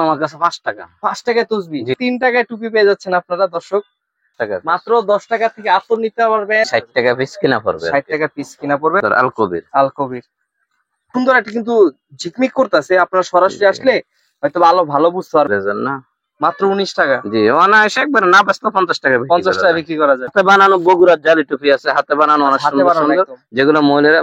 আমার কাছে 5 টাকা। 5 টাকায় তসবি, জি। 3 টাকায় টুপি পেয়ে যাচ্ছেন আপনারা দর্শক। টাকা মাত্র 10 টাকা থেকে আতর নিতে পারবেন। 60 টাকা পিস কিনা পড়বে। 60 টাকা পিস কিনা পড়বে। আল কবির। আল কবির সুন্দর একটা কিন্তু ঝিকমিক করতেছে, আপনারা সরাসরি আসলে হয়তো ভালো বুঝতে পারবেন না মাত্র 19 টাকা। জি, অনায়াসে একবার না বেচলে 50 টাকা 50 টাকা বিক্রি করা যায়। হাতে বানানো বগুড়ার জালি টুপি আছে, হাতে বানানো অনেক হাতে সুন্দর বানানো সুন্দর, একদম যেগুলো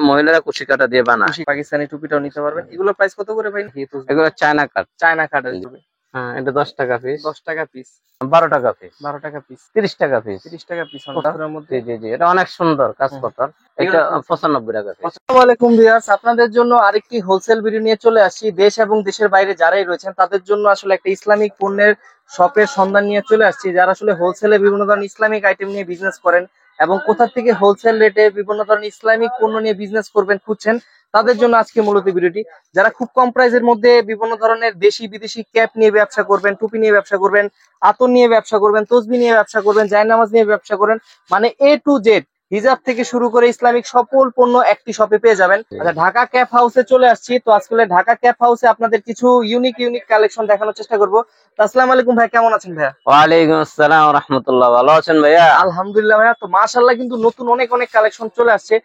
মহিলারা কুশি কাটা দিয়ে বানায়। খুশি পাকিস্তানি টুপিটাও নিতে পারবেন। এগুলোর প্রাইস কত করে ভাই? এগুলো চায়না কাট। চায়না কাটের টুপি। হ্যাঁ, এটা 10 টাকা পিস। 10 টাকা পিস, 12 টাকা পিস, 12 টাকা পিস, 30 টাকা পিস। 30 টাকা পিস অনেকের মধ্যে। জি জি জি, এটা অনেক সুন্দর কাজ করার। এটা 95 টাকা পিস। আসসালামু আলাইকুম ভিউয়ার্স, আপনাদের জন্য আরেকটি হোলসেল ভিডিও নিয়ে চলে আসছি। দেশ এবং দেশের বাইরে যারাই রয়েছেন তাদের জন্য আসলে একটা ইসলামিক পণ্যের শপের সন্ধান নিয়ে চলে আসছি, যারা আসলে হোলসেলে বিভিন্ন ধরনের ইসলামিক আইটেম নিয়ে বিজনেস করেন এবং কোথা থেকে হোলসেল রেটে বিভিন্ন ধরনের ইসলামিক পণ্য নিয়ে বিজনেস করবেন খুঁজছেন, তাদের জন্য আজকে মূলত ভিডিওটি। যারা খুব কম প্রাইসের মধ্যে বিভিন্ন ধরনের দেশি বিদেশি ক্যাপ নিয়ে ব্যবসা করবেন, টুপি নিয়ে ব্যবসা করবেন, আতর নিয়ে ব্যবসা করবেন, তসবি নিয়ে ব্যবসা করবেন, জায়নামাজ নিয়ে ব্যবসা করেন, মানে এ টু জেড হিজাব থেকে শুরু করে ইসলামিক সকল পণ্য একটি শপে পেয়ে যাবেন। আচ্ছা, ঢাকা ক্যাপ হাউসে চলে আসছি। তো আজকে ঢাকা ক্যাপ হাউসে আপনাদের কিছু ইউনিক কালেকশন দেখানোর চেষ্টা করব। তো আসসালামু আলাইকুম ভাই, কেমন আছেন ভাইয়া? ওয়ালাইকুম আসসালাম ওয়া রাহমাতুল্লাহ। ভালো আছেন ভাইয়া? আলহামদুলিল্লাহ ভাইয়া। তো মাশাআল্লাহ কিন্তু নতুন অনেক কালেকশন চলে আসছে।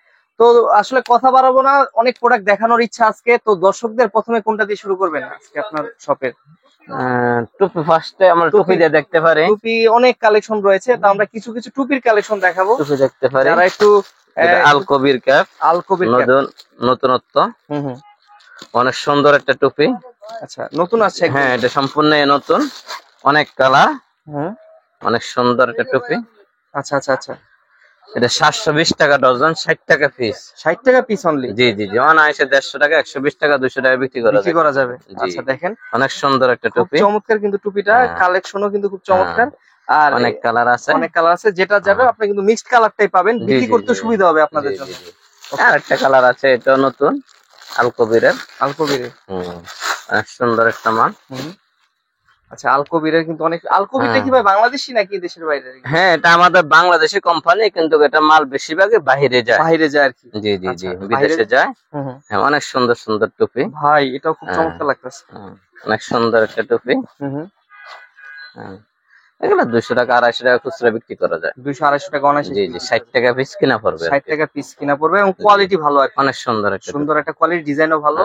তো আসলে কথা বাড়াবো না, অনেক প্রোডাক্ট দেখানোর ইচ্ছা আজকে। তো দর্শকদের প্রথমে কোনটা দিয়ে শুরু করবেন আজকে আপনার শপের? টুপি ফার্স্টে আমরা টুপি দিয়ে দেখতে পারি। টুপি অনেক কালেকশন রয়েছে, তো আমরা কিছু টুপির কালেকশন দেখাবো। টুপি দেখতে পারি, যারা একটু আল কবির ক্যাপ, আল কবির ক্যাপ নতুনত্ব। হুম, অনেক সুন্দর একটা টুপি। আচ্ছা, নতুন আছে? হ্যাঁ, এটা সম্পূর্ণ নতুন, অনেক কালার, হুম, অনেক সুন্দর একটা টুপি। আচ্ছা আচ্ছা আচ্ছা। এটা 720 টাকা ডজন, 60 টাকা পিস। 60 টাকা পিস অনলি? জি জি জি, অনায়াসে 150 টাকা, 120 টাকা, 200 টাকা বিক্রি করা যাবে। আচ্ছা, দেখেন অনেক সুন্দর একটা খুব টুপি, চমৎকার কিন্তু টুপিটা, কালেকশনও কিন্তু খুব চমৎকার। আর অনেক কালার আছে, যেটা যাবে আপনি কিন্তু মিক্সড কালারটাই পাবেন, বিক্রি করতে সুবিধা হবে আপনাদের জন্য। আর একটা কালার আছে, এটা নতুন আল কবিরের। আল কবিরের অনেক সুন্দর একটা মাল। আচ্ছা, আল কবিরের কিন্তু অনেক। আল কবিরটা কি ভাই বাংলাদেশি নাকি দেশের বাইরে? হ্যাঁ, এটা আমাদের বাংলাদেশি কোম্পানি, কিন্তু এটা মাল বেশিরভাগই বাইরে যায় আর কি। জি জি জি, বিদেশে যায়। হ্যাঁ, অনেক সুন্দর সুন্দর টুপি ভাই, এটাও খুব চমৎকার লাগতেছে। অনেক সুন্দর একটা টুপি। এগুলো 200 টাকা 250 টাকা খুচরা বিক্রি করা যায়। 200-250 টাকা অনায়াসে। জি জি, 60 টাকা পিস কিনা পড়বে। 60 টাকা পিস কিনা পড়বে এবং কোয়ালিটি ভালো আর অনেক সুন্দর একটা কোয়ালিটি, ডিজাইনও ভালো।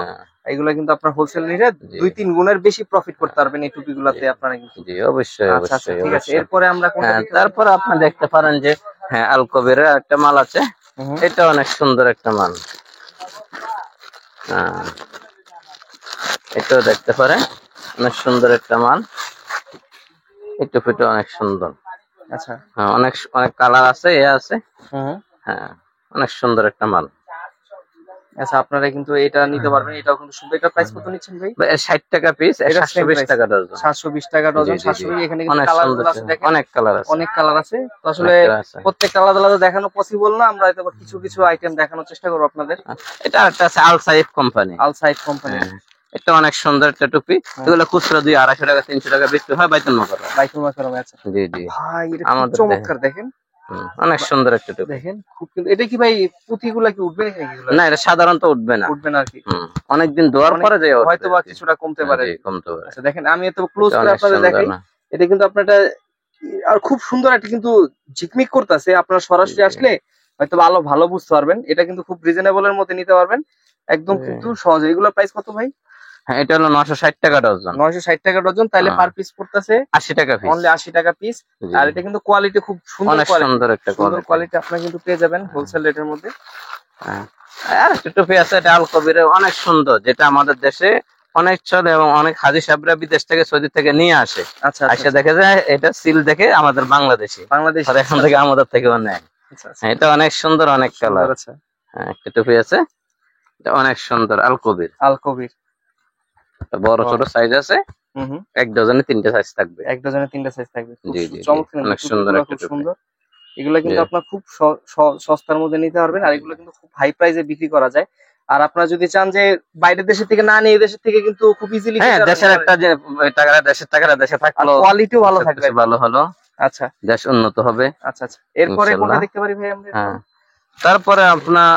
এগুলো কিন্তু আপনার হোলসেল নিলে 2-3 গুণের বেশি প্রফিট করতে পারবেন এই টুপিগুলোতে আপনারা কিন্তু। জি, অবশ্যই অবশ্যই। ঠিক আছে, এরপরে আমরা কোনটা দেখতে পারি? তারপর আপনি দেখতে পারেন যে হ্যাঁ, আল কবিরের একটা মাল আছে। এটা অনেক সুন্দর একটা মাল। এটাও দেখতে পারেন, অনেক সুন্দর একটা মাল। এই টুপিটা অনেক সুন্দর। আচ্ছা, হ্যাঁ, অনেক অনেক কালার আছে, আছে। হ্যাঁ, অনেক সুন্দর একটা মাল। আচ্ছা, আপনারা কিন্তু এটা নিতে পারবেন, এটাও কিন্তু সুন্দর। এটা প্রাইস কত নিচ্ছেন ভাই? 60 টাকা পিস, 720 টাকা ডজন। 720 টাকা ডজন, 720। এখানে কিন্তু কালারগুলো আছে, দেখেন অনেক কালার আছে, অনেক কালার আছে। তো আসলে প্রত্যেকটা আলাদা আলাদা দেখানো পসিবল না, আমরা হয়তো কিছু আইটেম দেখানোর চেষ্টা করব আপনাদের। এটা একটা আছে আল সাইফ কোম্পানি। আল সাইফ কোম্পানি, এটা অনেক সুন্দর একটা টুপি। এগুলো খুচরা 200-250 টাকা, 300 টাকা বিক্রি হয় বাইতুল মোকাররম। আছে। জি জি ভাই, এটা খুব চমৎকার, দেখেন অনেক সুন্দর একটা টুপি। দেখেন খুব। কিন্তু এটা কি ভাই পুঁথিগুলা কি উঠবে নাকি? না, এটা সাধারণত উঠবে না আর কি। অনেকদিন ধোয়ার পরে হয়তো বা কিছুটা কমতে পারে। আচ্ছা, দেখেন আমি এত ক্লোজ করে আপনাদের দেখাই। এটা কিন্তু আপনারা আর খুব সুন্দর একটা কিন্তু ঝিকমিক করতেছে। আপনারা সরাসরি আসলে হয়তো ভালো বুঝতে পারবেন। এটা কিন্তু খুব রিজনেবল এর মধ্যে নিতে পারবেন, একদম কিন্তু সহজে। এগুলোর প্রাইস কত ভাই? হ্যাঁ, এটা হলো 960 টাকা ডজন। 960 টাকা ডজন, তাইলে পার পিস পড়তেছে 80 টাকা পিস, অনলি 80 টাকা পিস। আর এটা কিন্তু কোয়ালিটি খুব সুন্দর, সুন্দর একটা কোয়ালিটি আপনারা কিন্তু পেয়ে যাবেন হোলসেল রেটের মধ্যে। আর একটা টুপি আছে, এটা আল কবিরের, অনেক সুন্দর, যেটা আমাদের দেশে অনেক চলে এবং অনেক হাজি সাহেবরা বিদেশ থেকে, সৌদি থেকে নিয়ে আসে। আচ্ছা, এসে দেখে যায় এটা সিল দেখে আমাদের বাংলাদেশি, আর এখান থেকে আমাদের থেকেও নেয়। এটা অনেক সুন্দর, অনেক কালার আছে। একটা টুপি আছে, এটা অনেক সুন্দর, আল কবির। বড় ছোট সাইজ আছে, এক ডজনে 3টে সাইজ থাকবে। জি জি, অনেক সুন্দর একটা টুপি। এগুলো কিন্তু আপনার খুব সস্তার মধ্যে নিতে পারবেন, আর এগুলো কিন্তু খুব হাই প্রাইসে বিক্রি করা যায়। আর আপনারা যদি চান যে বাইরের দেশের থেকে না নিয়ে দেশের থেকে কিন্তু খুব ইজিলি, হ্যাঁ, দেশের একটা যে টাকাটা দেশের টাকাটা দেশে থাকলো, কোয়ালিটিও ভালো থাকবে, ভালো হলো। আচ্ছা, দেশ উন্নত হবে। আচ্ছা আচ্ছা। এরপরে কোনটা দেখতে পারি ভাই আমরা? হ্যাঁ, তারপরে আপনার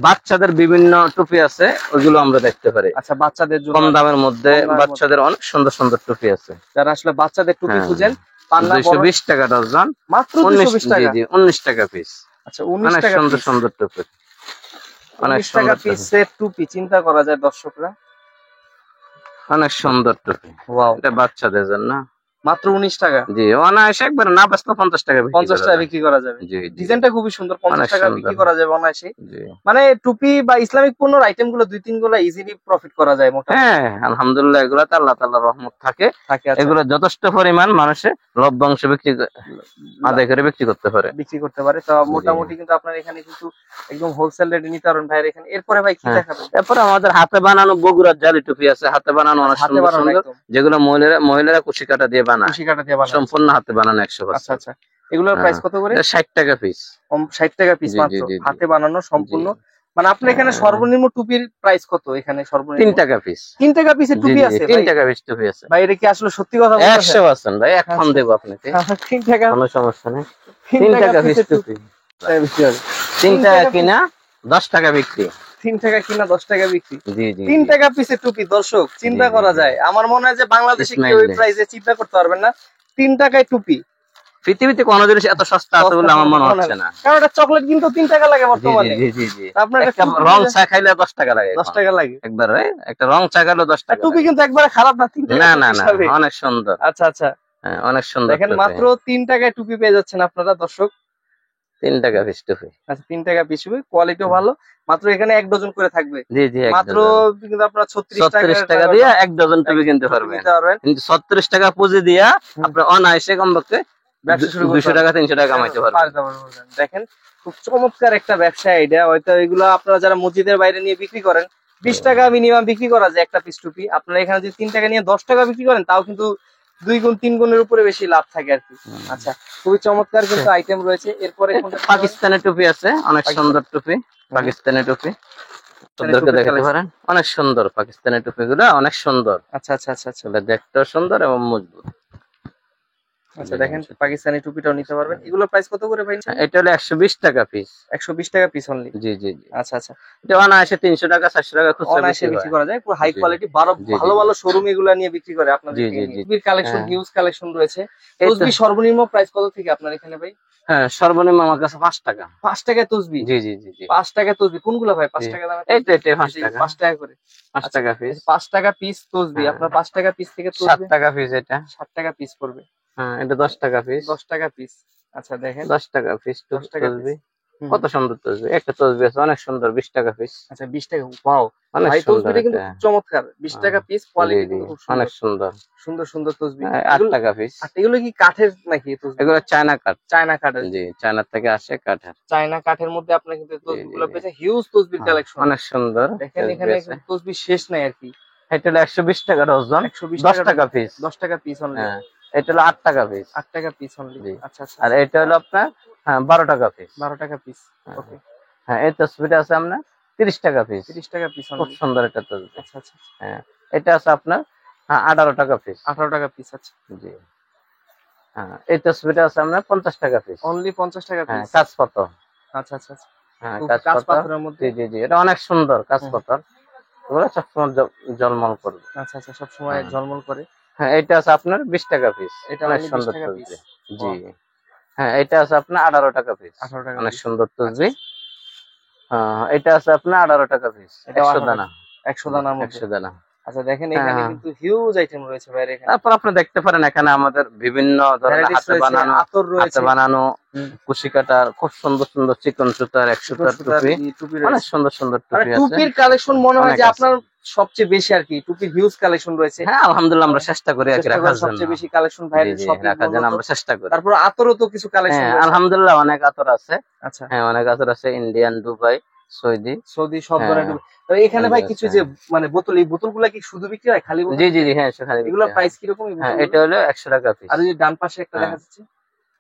বাচ্চাদের বিভিন্ন টুপি আছে, ওইগুলো আমরা দেখতে পারি। আচ্ছা, বাচ্চাদের জন্য কম দামের মধ্যে কম দামের বাচ্চাদের অনেক সুন্দর সুন্দর টুপি আছে। যারা আসলে বাচ্চাদের টুপি হ্যাঁ। খুঁজেন পান না, 220 টাকা ডজন, মাত্র 19 220 জি টাকা। জি 19 টাকা পিস। আচ্ছা, 19 অনেক টাকা সুন্দর পিস। সুন্দর টুপি, অনেক 19 টাকা সুন্দর টুপি, পিসের টুপি, চিন্তা করা যায় দর্শকরা। অনেক সুন্দর টুপি। ওয়াও, এটা বাচ্চাদের জন্য মাত্র 19 টাকা। জি, অনায়াসে একবার না বেচলে 50 টাকা বিক্রি 50 করা টাকা যায়। বিক্রি করা যাবে। জি জি ডিজাইনটা খুবই সুন্দর, 50 অনেক টাকা সুন্দর। বিক্রি করা যাবে অনায়াসে। জি মানে টুপি বা ইসলামিক পণ্যের আইটেম গুলো 2-3 গুলো ইজিলি প্রফিট করা যায় মোটামুটি। হ্যাঁ, আলহামদুলিল্লাহ এগুলাতে আল্লাহ তাআলার রহমত থাকে। থাকে। আচ্ছা, এগুলো যথেষ্ট পরিমাণ মানুষে লভ্যাংশ আদায় করে বিক্রি করতে পারে। বিক্রি করতে পারে। তো জি। মোটামুটি কিন্তু আপনার এখানে কিন্তু একদম হোলসেল রেটে নিতে পারবেন ভাইয়ের এখানে। এরপরে ভাই কি হ্যাঁ। দেখাবেন? তারপরে আমাদের হাতে বানানো বগুড়ার জালি টুপি আছে, হাতে বানানো অনেক হাতে সুন্দর বানানো সুন্দর, একদম যেগুলো মহিলারা কুশি কাটা দিয়ে বানায়, কুশি কাটা দিয়ে বানানো। সম্পূর্ণ হাতে বানানো 100%। আচ্ছা আচ্ছা, এগুলোর প্রাইস কত করে? 60 টাকা পিস। 60 টাকা পিস জি জি মাত্র, জি জি হাতে বানানো সম্পূর্ণ। জি। মানে আপনার এখানে সর্বনিম্ন টুপির প্রাইস কত? এখানে 3 সর্বনিম্ন টাকা পিস। 3 টাকা পিসের জি টুপি জি আছে 3 ভাই? টাকা পিস টুপি আছে ভাই এটা কি আসলে সত্যি কথা বলতেছেন? 100% ভাই, এখন আচ্ছা। দেবো আপনাকে, 3 টাকা, কোনো সমস্যা নেই। 3 3 টাকা টাকা পিস পিসের টুপি, বিক্রি হবে। 3 টাকা কিনা 10 টাকা বিক্রি। 3 টাকা কিনা 10 টাকা বিক্রি। জি জি 3 জি টাকা পিসের টুপি দর্শক, চিন্তা জি, জি, করা জি। যায়। আমার মনে হয় যে বাংলাদেশে কেউ এই ইসমাইল প্রাইসে চিন্তা করতে পারবেন না। 3 টাকায় টুপি। পৃথিবীতে কোনো জিনিস এত সস্তা আছে বলে আমার মনে হচ্ছে না। কারণ এটা চকলেট কিন্তু 3 টাকা লাগে জি জি বর্তমানে। জি জি জি আপনার একটা রং চা খাইলে 10 টাকা লাগে 10 এখন। টাকা লাগে। একবার একটা রং চা খেলে 10 আর টাকা টুপি লাগে। কিন্তু একবারে খারাপ না, 3 টাকা না টুপি না না, হিসাবে। অনেক সুন্দর। আচ্ছা আচ্ছা, হ্যাঁ, অনেক সুন্দর দেখেন টুপি। মাত্র 3 টাকায় টুপি পেয়ে যাচ্ছেন আপনারা দর্শক। 3 টাকা পিস টুপি। আচ্ছা, 3 টাকা পিস হবে, কোয়ালিটিও ভালো। মাত্র এখানে 1 ডজন করে থাকবে। জি জি, এক মাত্র ডজন। কিন্তু আপনারা 36 36 টাকা দিয়ে 1 ডজন টুপি কিনতে টুপি পারবেন। নিতে পারবেন। কিন্তু 36 টাকা পুঁজি দিয়া আপনি অনায়াসে কমপক্ষে ব্যবসা শুরু করতে 200 টাকা 300 টাকা কামাইতে পারবেন। দেখেন খুব চমৎকার একটা ব্যবসা আইডিয়া। হয়তো এগুলো আপনারা যারা মসজিদের বাইরে নিয়ে বিক্রি করেন 20 টাকা মিনিমাম বিক্রি করা যায় একটা পিস টুপি। আপনারা এখানে যদি 3 টাকা নিয়ে 10 টাকা বিক্রি করেন তাও কিন্তু 2 গুণ 3 গুণের উপরে বেশি লাভ থাকে আর কি। আচ্ছা, খুবই চমৎকার কিন্তু আইটেম রয়েছে। এরপরে কোনটা? পাকিস্তানের টুপি আছে, অনেক সুন্দর টুপি, পাকিস্তানি টুপি। সুন্দরকে দেখতে পারেন, অনেক সুন্দর পাকিস্তানি টুপিগুলো, অনেক সুন্দর। আচ্ছা আচ্ছা আচ্ছা আচ্ছা এগুলো দেখতেও সুন্দর এবং মজবুত। আচ্ছা, দেখেন পাকিস্তানি টুপিটাও নিতে পারবেন। এগুলোর প্রাইস কত করে ভাই? এটা হলো 120 টাকা পিস। 120 টাকা পিস অনলি। জি জি জি। আচ্ছা আচ্ছা, এটা অনায়াসে 300 টাকা 400 টাকা খুচরা অনায়াসে বিক্রি বিক্রি হয়। করা যায়। পুরো হাই জি। কোয়ালিটি, জি, জি, ভালো জি। ভালো শোরুম এগুলা নিয়ে বিক্রি করে আপনাদের জি, থেকে জি, নিয়ে। জি। টুপির কালেকশন, হ্যাঁ। হিউজ কালেকশন রয়েছে। এই তো, তসবি সর্বনিম্ন প্রাইস কত থেকে আপনার এখানে ভাই? হ্যাঁ, সর্বনিম্ন আমার কাছে 5 টাকা। 5 টাকায় তসবি? জি জি জি জি 5 টাকায় তসবি কোনগুলো ভাই? 5 জি। টাকা দামে এই তো এটা 5 টাকা। 5 টাকা করে। 5 আচ্ছা, টাকা পিস। 5 টাকা পিস তসবি। হ্যাঁ। আপনার 5 টাকা পিস থেকে 7 তসবি টাকা পিস এটা। 7 টাকা পিস পড়বে। হ্যাঁ, এটা 10 টাকা পিস। 10 টাকা পিস। আচ্ছা, দেখেন 10 টাকা পিস 10 টাকা পিস। তসবি। কত সুন্দর তসবি, একটা তসবি আছে অনেক সুন্দর, 20 টাকা পিস। আচ্ছা, 20 টাকা। ওয়াও, অনেক ভাই সুন্দর তসবিটা কিন্তু এটা। খুব চমৎকার। 20 টাকা পিস, জি কোয়ালিটি জি, কিন্তু খুব অনেক সুন্দর। সুন্দর। সুন্দর সুন্দর তসবি। 8 টাকা পিস। আর এগুলো কি কাঠের নাকি এই তসবি? এগুলো চায়না কাঠ। চায়না কাঠের। জি, চায়না থেকে আসে কাঠের। চায়না কাঠের মধ্যে আপনার কিন্তু জি জি তসবিগুলো জি। পেয়েছে, হিউজ তসবির হ্যাঁ, কালেকশন। অনেক সুন্দর দেখেন তসবি এখানে আছে। কিন্তু তসবির শেষ নাই আর কি। এটা হলো 120 টাকা ডজন, 120 10 টাকা পিস। 10 টাকা পিস অনলি। হ্যাঁ, এটা হলো 8 টাকা পিস। 8 টাকা পিস অনলি। জি। আচ্ছা আচ্ছা, আর এটা হলো আপনার 12 টাকা পিস। 12 টাকা পিস। হ্যাঁ। ওকে, হ্যাঁ, এই তসবিটা আছে আপনার 30 টাকা পিস। 30 টাকা পিস খুব অনলি। সুন্দর একটা তসবি। আচ্ছা আচ্ছা, হ্যাঁ, এটা আছে আপনার 18 টাকা পিস। 18 টাকা পিস। আচ্ছা, জি। হ্যাঁ, এই তসবিটা আছে আপনার 50 টাকা পিস। অনলি 50 টাকা হ্যাঁ, পিস। কাঁচ পাথর। আচ্ছা আচ্ছা আচ্ছা, হ্যাঁ, খুব কাঁচ কাঁচ পাথর। পাথরের জি মধ্যে। জি জি, এটা অনেক সুন্দর কাঁচ হুম, পাথর। এগুলো সবসময় জলমল করবে। আচ্ছা আচ্ছা, সব সময় হ্যাঁ। ঝলমল করে। হ্যাঁ, এটা আছে আপনার 20 টাকা পিস। এটা অনেক অনলি 20 সুন্দর টাকা পিস। তসবি। জি। হ্যাঁ, এটা আছে আপনার 18 টাকা পিস। 18 টাকা অনেক পিস। সুন্দর আচ্ছা, তসবি। হ্যাঁ, এটা আছে আপনার 18 টাকা পিস। এটাও 100 18 দানা। 100 জি, দানার মধ্যে। 100 দানা। আচ্ছা, দেখেন এখানে হ্যাঁ। কিন্তু হিউজ আইটেম রয়েছে ভাইয়ের এখানে। তারপর আপনি দেখতে পারেন এখানে আমাদের বিভিন্ন ধরনের ভ্যারাইটিস হাতে রয়েছে, বানানো, আতর রয়েছে। হুম, কুশি কাটার খুব সুন্দর সুন্দর চিকন সুতার 1 সুতার সুতার টুপি, টুপি অনেক রয়েছে। সুন্দর সুন্দর মানে টুপি আছে। টুপির কালেকশন মনে হয় অনেক যে আছে। আপনার সবচেয়ে বেশি আর কি। টুপির হিউজ কালেকশন রয়েছে। হ্যাঁ, আলহামদুলিল্লাহ আমরা চেষ্টা করি আর কি চেষ্টা রাখার করেন জন্য। সবচেয়ে বেশি কালেকশন জি ভাইয়ের জি, শপিং রাখার জন্য মূলত। আমরা চেষ্টা করি। তারপর আতরও তো কিছু কালেকশন হ্যাঁ, রয়েছে। আলহামদুলিল্লাহ অনেক আতর আছে। আচ্ছা, হ্যাঁ, অনেক আতর আছে, ইন্ডিয়ান, দুবাই, সৌদি। সৌদি সব হ্যাঁ, ধরনের টুপি। তো এখানে ভাই এগুলো কিছু আছে। যে মানে বোতল, এই বোতলগুলা কি শুধু বিক্রি হয়, খালি বোতল? জি জি জি, হ্যাঁ সেখানে বিক্রি এগুলোর হয়। প্রাইস কিরকম এই হ্যাঁ, বোতলগুলো? এটা হলো 100 টাকা পিস। আর ওই যে ডান পাশে একটা হ্যাঁ। দেখা যাচ্ছে।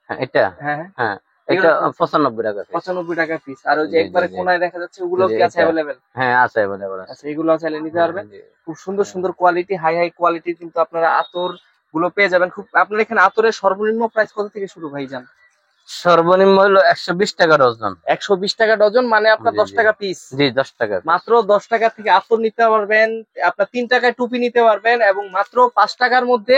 হ্যাঁ, এটা। হ্যাঁ হ্যাঁ, হ্যাঁ, এটা এগুলোর price 95 টাকা পিস। 95 টাকা পিস। আর ওই যে জি জি একবারে জি কোনায় দেখা যাচ্ছে ওগুলো জি, কি আছে এটা। অ্যাভেলেবেল? হ্যাঁ, আছে, अवेलेबल আছে। আচ্ছা, এগুলো চাইলে নিতে হ্যাঁ, পারবেন। জি। খুব সুন্দর সুন্দর কোয়ালিটি, হাই হাই কোয়ালিটির কিন্তু আপনারা আতর গুলো পেয়ে যাবেন। খুব আপনার এখানে আতরের সর্বনিম্ন প্রাইস কত থেকে শুরু ভাই জান? সর্বনিম্ন হলো 120 টাকা ডজন। 120 টাকা ডজন, মানে আপনার জি, 10 জি। টাকা পিস। জি, 10 টাকা। মাত্র 10 টাকা থেকে আতর নিতে পারবেন, আপনার 3 টাকায় টুপি নিতে পারবেন, এবং মাত্র 5 টাকার মধ্যে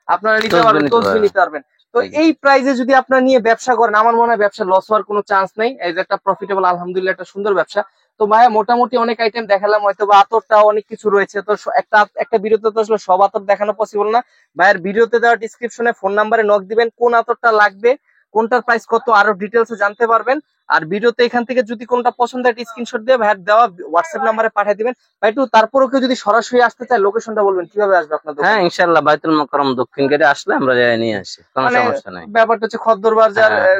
আপনারা নিতে তসবি পারবেন, নিতে তসবি পারবেন। নিতে পারবেন। তো জি, জি। এই প্রাইজে যদি আপনারা নিয়ে ব্যবসা করেন, আমার মনে হয় ব্যবসা লস হওয়ার কোনো চান্স নেই। এই যে একটা প্রফিটেবল, আলহামদুলিল্লাহ একটা সুন্দর ব্যবসা। তো ভাইয়া মোটামুটি অনেক আইটেম দেখালাম, হয়তো বা আতরটা অনেক কিছু রয়েছে। তো একটা একটা ভিডিওতে তো আসলে সব আতর দেখানো পসিবল না। ভাইয়ের ভিডিওতে দেওয়া ডিসক্রিপশনে ফোন নাম্বারে নক দিবেন, কোন আতরটা লাগবে, কোনটার প্রাইস কত, আরো ডিটেলস জানতে পারবেন। আর ভিডিওতে এখান থেকে যদি কোনটা পছন্দ হয় স্ক্রিনশট দিয়ে ভাইয়ের দেওয়া হোয়াটসঅ্যাপ নাম্বারে পাঠিয়ে দিবেন। ভাই একটু তারপরেও কেউ যদি সরাসরি আসতে চায়, লোকেশনটা বলবেন, কিভাবে আসবে আপনার হ্যাঁ, দোকানে? ইনশাআল্লাহ বাইতুল মোকাররম দক্ষিণ গেটে আসলে আমরা যাই নিয়ে আসি, কোনো মানে সমস্যা নাই। ব্যাপারটা হচ্ছে খদ্দর বাজার, হ্যাঁ,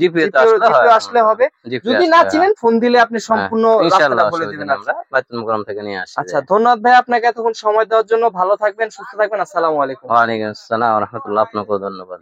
জিপিএ তে আসলে হয়। জিপিও আসলে হবে। জিপিএ যদি না আসলে চিনেন ফোন দিলে আপনি হ্যাঁ, সম্পূর্ণ রাস্তাটা ইনশাআল্লাহ বলে অসুবিধা দিবেন। নেই, আচ্ছা আমরা বাইতুল মোকাররম থেকে নিয়ে আসি। আচ্ছা, ধন্যবাদ ভাই আপনাকে এতক্ষণ সময় দেওয়ার জন্য। ভালো থাকবেন, সুস্থ থাকবেন, আসসালামু আলাইকুম। ওয়ালাইকুম আসসালাম ওয়া রাহমাতুল্লাহ, আপনাকেও ধন্যবাদ।